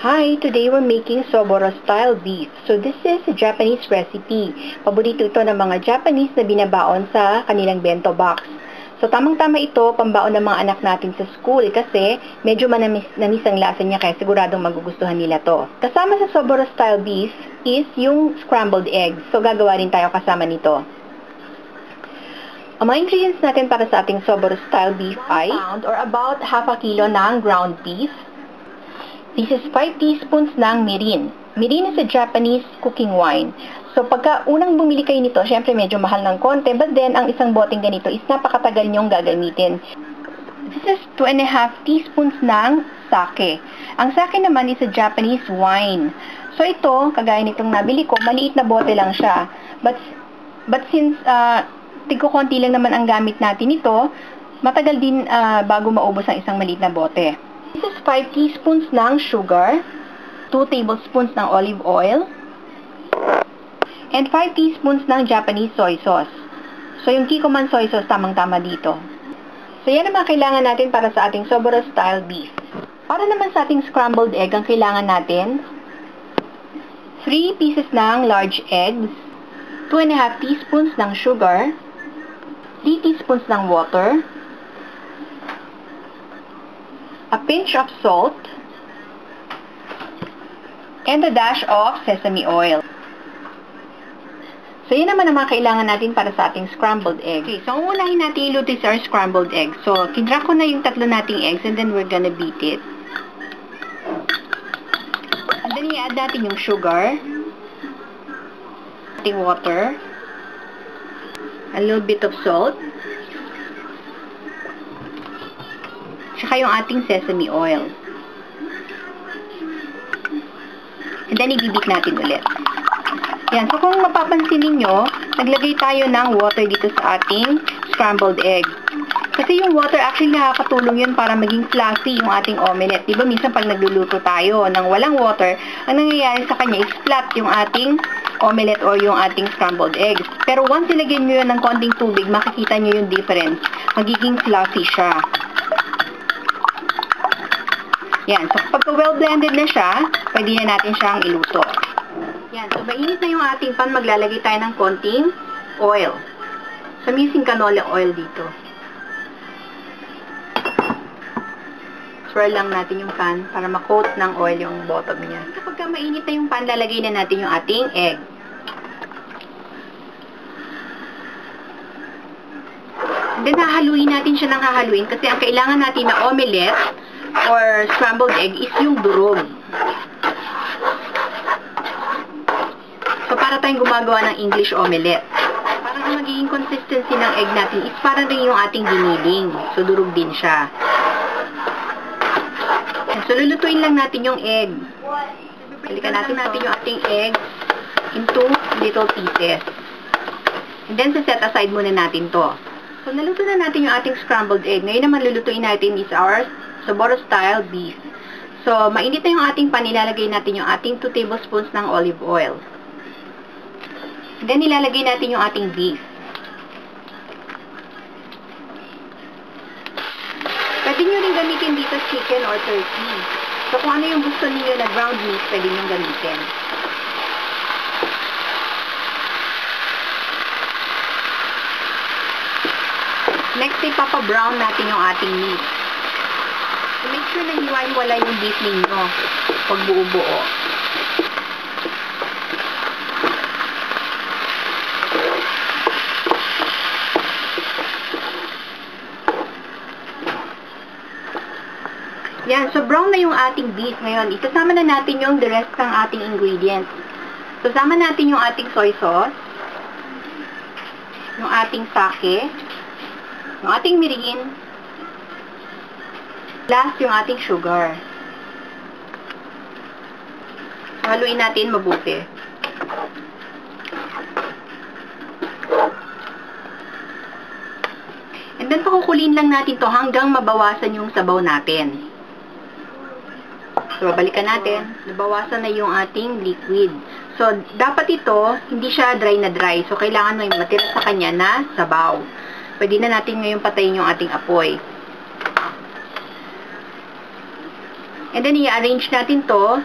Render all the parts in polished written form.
Hi, today we're making Soboro style beef. So this is a Japanese recipe. Paborito ito ng mga Japanese na binabaon sa kanilang bento box. So tamang-tama ito pambaon ng mga anak natin sa school kasi medyo manamis ang lasa niya kaya siguradong magugustuhan nila to. Kasama sa Soboro style beef is yung scrambled eggs. So gagawa rin tayo kasama nito. Ang mga ingredients natin para sa ating Soboro style beef ay 1 pound or about half a kilo ng ground beef. This is 5 teaspoons ng mirin. Mirin is a Japanese cooking wine. So, pagka unang bumili kayo nito, syempre medyo mahal ng konti, but then, ang isang boteng ganito is napakatagal nyong gagamitin. This is 2.5 teaspoons ng sake. Ang sake naman is a Japanese wine. So, ito, kagaya nitong nabili ko, maliit na bote lang siya. But since, tigko-konti lang naman ang gamit natin ito, matagal din bago maubos ang isang maliit na bote. This is 5 teaspoons ng sugar, 2 tablespoons ng olive oil, and 5 teaspoons ng Japanese soy sauce. So, yung Kikkoman soy sauce, tamang-tama dito. So, yan ang mga kailangan natin para sa ating Soboro style beef. Para naman sa ating scrambled egg, ang kailangan natin 3 pieces ng large eggs, 2.5 teaspoons ng sugar, 3 teaspoons ng water, a pinch of salt, and a dash of sesame oil. So, yan naman ang mga kailangan natin para sa ating scrambled egg. Okay, so, ang unahin natin iluto is our scrambled egg. So, kinra ko na yung tatlo nating eggs and then we're gonna beat it. And then, i-add natin yung sugar, ating water, a little bit of salt, tsaka yung ating sesame oil. And then, ibibit natin ulit. Yan. So, kung mapapansin ninyo, naglagay tayo ng water dito sa ating scrambled egg. Kasi yung water, actually, nakakatulong yun para maging fluffy yung ating omelette. Diba, minsan pag nagluluto tayo ng walang water, ang nangyayari sa kanya is flat yung ating omelette or yung ating scrambled eggs. Pero once ilagyan nyo yun ng konting tubig, makikita nyo yung difference. Magiging fluffy siya. Yan. So, pagka well-blended na siya, pwede na natin siyang iluto. Yan. So, mainit na yung ating pan. Maglalagay tayo ng konting oil. So, I'm using canola oil dito. Swirl lang natin yung pan para ma-coat ng oil yung bottom niya. Kapag mainit na yung pan, lalagay na natin yung ating egg. And then, hahaluin natin siya ng hahaluin kasi ang kailangan natin na omelette or scrambled egg is yung durog. So, para tayong gumagawa ng English omelette. Parang ang magiging consistency ng egg natin is parang rin yung ating giniling. So, durog din siya. So, lulutuin lang natin yung egg. Balikan natin yung ating egg into little pieces. And then, set aside muna natin to. So, naluto na natin yung ating scrambled egg. Ngayon naman, lulutuin natin is our Soboro style beef. So, mainit na yung ating pan, ilalagay natin yung ating 2 tablespoons ng olive oil. And then, ilalagay natin yung ating beef. Pwede nyo rin gamitin dito chicken or turkey. So, kung ano yung gusto niyo na ground meat, pwede nyo gamitin. Next, ipapa-brown natin yung ating meat. So, make sure na hiwa-hiwala yung beef ninyo pag buo-buo. Yan. So, brown na yung ating beef. Ngayon, isasama na natin yung the rest ng ating ingredients. So, sama natin yung ating soy sauce, yung ating sake, yung ating mirin, last, yung ating sugar. So, haluin natin mabuti. And then, pakukulin lang natin to hanggang mabawasan yung sabaw natin. So, babalikan natin. Nabawasan na yung ating liquid. So, dapat ito, hindi siya dry na dry. So, kailangan may matira sa kanya na sabaw. Pwede na natin ngayon patayin yung ating apoy. And then, i-arrange natin to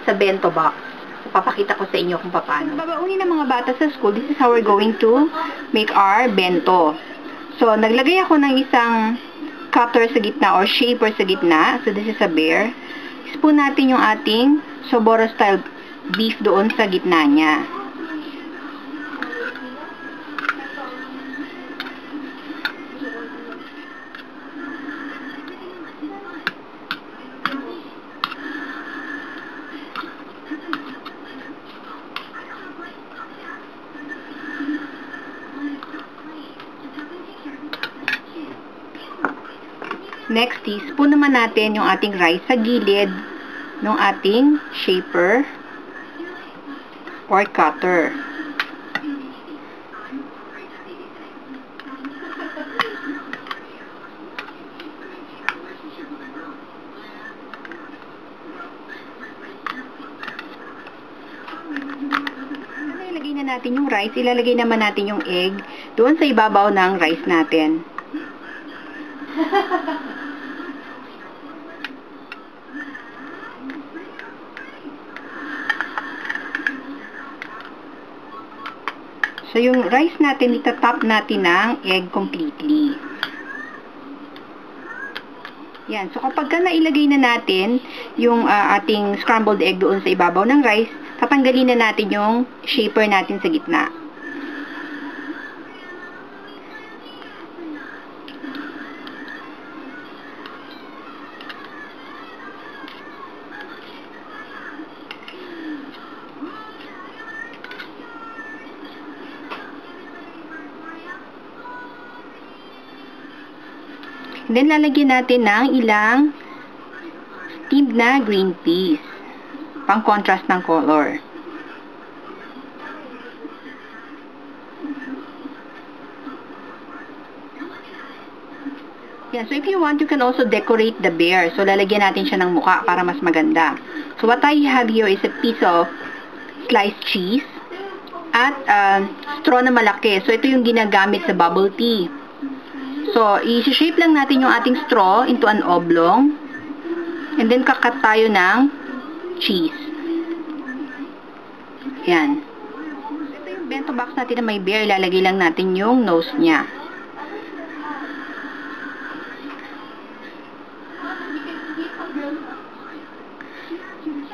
sa bento box. So, papakita ko sa inyo kung paano. Babaunin ng mga bata sa school, this is how we're going to make our bento. So, naglagay ako ng isang cutter sa gitna or shaper sa gitna. So, this is a bear. Spoon natin yung ating Soboro style beef doon sa gitna niya. Next, spoon naman natin yung ating rice sa gilid ng ating shaper or cutter. Ilalagay na natin yung rice, ilalagay naman natin yung egg doon sa ibabaw ng rice natin. So, yung rice natin, itatap natin ng egg completely. Yan. So, kapag nailagay na natin yung ating scrambled egg doon sa ibabaw ng rice, tatanggalin na natin yung shaper natin sa gitna. And then, lalagyan natin ng ilang steamed na green peas. Pang contrast ng color. Yeah, so if you want, you can also decorate the bear. So, lalagyan natin siya ng mukha para mas maganda. So, what I have here is a piece of sliced cheese at straw na malaki. So, ito yung ginagamit sa bubble tea. So, i-shape lang natin yung ating straw into an oblong. And then, kakat tayo ng cheese. Yan. Ito yung bento box natin na may bear. Ilalagay lang natin yung nose niya.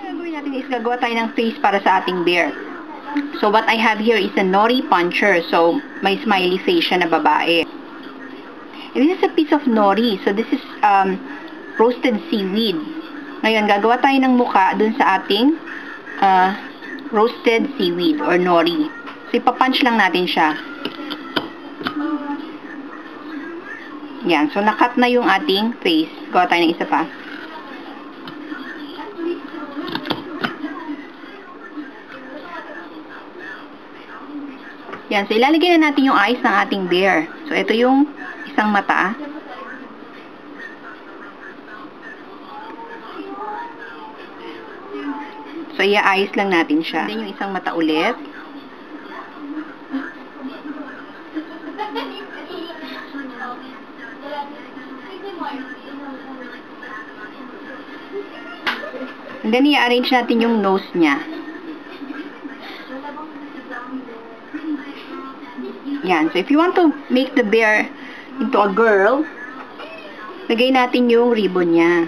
Ang gagawin natin is gagawa tayo ng face para sa ating bear. So, what I have here is a nori puncher. So, may smiley face siya na babae. And this is a piece of nori. So, this is roasted seaweed. Ngayon, gagawa tayo ng mukha dun sa ating roasted seaweed or nori. So, ipapunch lang natin siya. Yan. So, nakat na yung ating face. Gawa tayo ng isa pa. Yan. So, ilalagay na natin yung eyes ng ating bear. So, ito yung isang mata. So, i-eyes lang natin siya. Then, yung isang mata ulit. And then, i-arrange natin yung nose niya. Yan. So, if you want to make the bear into a girl, lagay natin yung ribbon niya.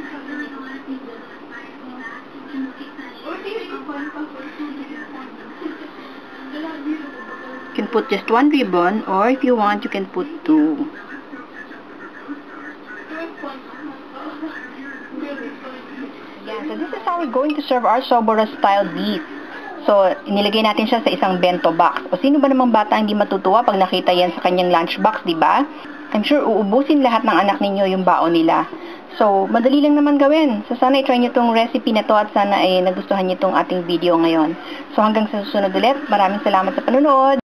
You can put just one ribbon, or if you want, you can put two. Yeah, so this is how we're going to serve our Soboro style beef. So, inilagay natin siya sa isang bento box. O sino ba namang bata hindi matutuwa pag nakita yan sa kanyang lunchbox, di ba? I'm sure uubusin lahat ng anak ninyo yung baon nila. So, madali lang naman gawin. So, sana i-try nyo tong recipe na to at sana ay nagustuhan nyo tong ating video ngayon. So, hanggang sa susunod ulit, maraming salamat sa panonood.